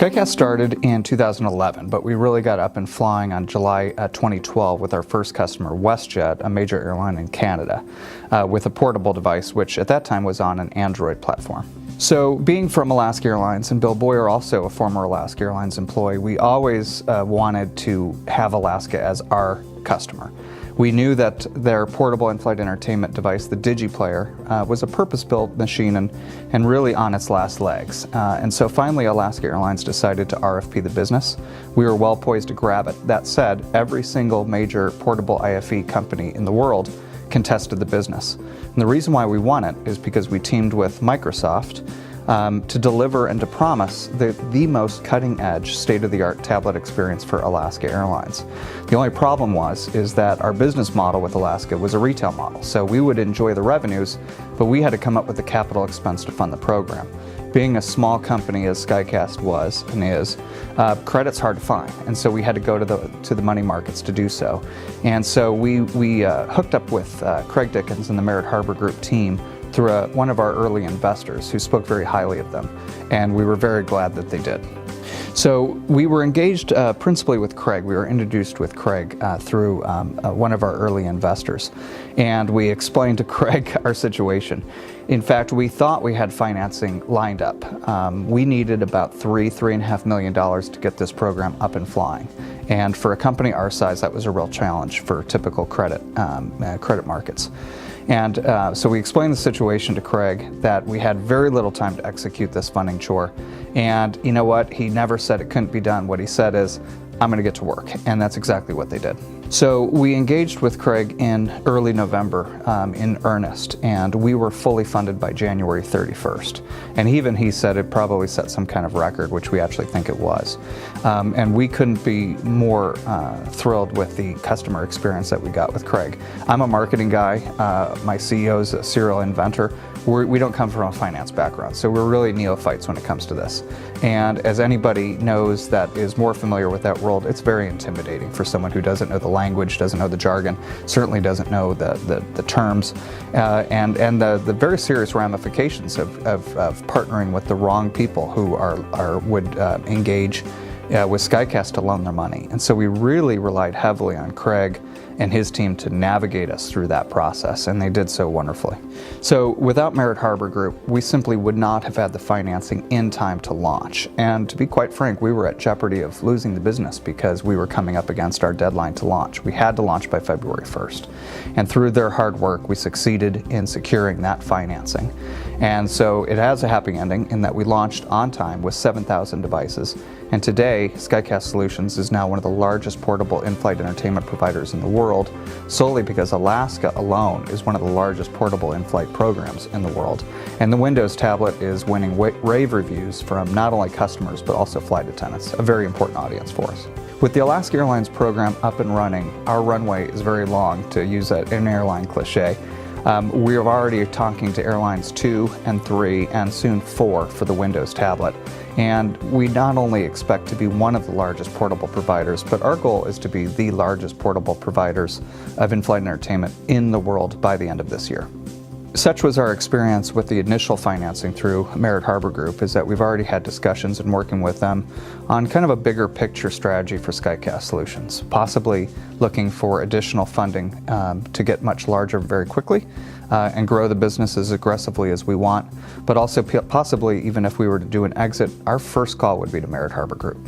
Skycast started in 2011, but we really got up and flying on July 2012 with our first customer, WestJet, a major airline in Canada, with a portable device, which at that time was on an Android platform. So being from Alaska Airlines, and Bill Boyer also a former Alaska Airlines employee, we always wanted to have Alaska as our customer. We knew that their portable in-flight entertainment device, the DigiPlayer, was a purpose-built machine and really on its last legs. And so finally Alaska Airlines decided to RFP the business. We were well poised to grab it. That said, every single major portable IFE company in the world contested the business. And the reason why we won it is because we teamed with Microsoft to deliver and to promise the most cutting-edge, state-of-the-art tablet experience for Alaska Airlines. The only problem is that our business model with Alaska was a retail model, so we would enjoy the revenues, but we had to come up with the capital expense to fund the program. Being a small company as Skycast was and is, credit's hard to find, and so we had to go to the money markets to do so. And so we hooked up with Craig Dickens and the Merritt Harbor Group team through one of our early investors who spoke very highly of them, and we were very glad that they did. So we were engaged principally with Craig. We were introduced with Craig through one of our early investors, and we explained to Craig our situation. In fact, we thought we had financing lined up. We needed about $3.5 million to get this program up and flying. And for a company our size, that was a real challenge for typical credit markets. And so we explained the situation to Craig, that we had very little time to execute this funding chore. And you know what? He never said it couldn't be done. What he said is, I'm going to get to work. And that's exactly what they did. So we engaged with Craig in early November in earnest, and we were fully funded by January 31st. And even he said it probably set some kind of record, which we actually think it was. And we couldn't be more thrilled with the customer experience that we got with Craig. I'm a marketing guy. My CEO's a serial inventor. We don't come from a finance background, so we're really neophytes when it comes to this. And as anybody knows that is more familiar with that world, it's very intimidating for someone who doesn't know the language, doesn't know the jargon, certainly doesn't know the terms, and the very serious ramifications of partnering with the wrong people who would engage with Skycast to loan their money. And so we really relied heavily on Craig and his team to navigate us through that process, and they did so wonderfully. So without Merritt Harbor Group, we simply would not have had the financing in time to launch. And to be quite frank, we were at jeopardy of losing the business because we were coming up against our deadline to launch. We had to launch by February 1st. And through their hard work, we succeeded in securing that financing. And so it has a happy ending in that we launched on time with 7,000 devices. And today, Skycast Solutions is now one of the largest portable in-flight entertainment providers in the world, solely because Alaska alone is one of the largest portable in-flight programs in the world. And the Windows tablet is winning rave reviews from not only customers, but also flight attendants, a very important audience for us. With the Alaska Airlines program up and running, our runway is very long, to use an airline cliche. We are already talking to airlines 2 and 3 and soon 4 for the Windows tablet. And we not only expect to be one of the largest portable providers, but our goal is to be the largest portable providers of in-flight entertainment in the world by the end of this year. Such was our experience with the initial financing through Merritt Harbor Group, is that we've already had discussions and working with them on kind of a bigger picture strategy for Skycast Solutions, possibly looking for additional funding to get much larger very quickly and grow the business as aggressively as we want, but also possibly even if we were to do an exit, our first call would be to Merritt Harbor Group.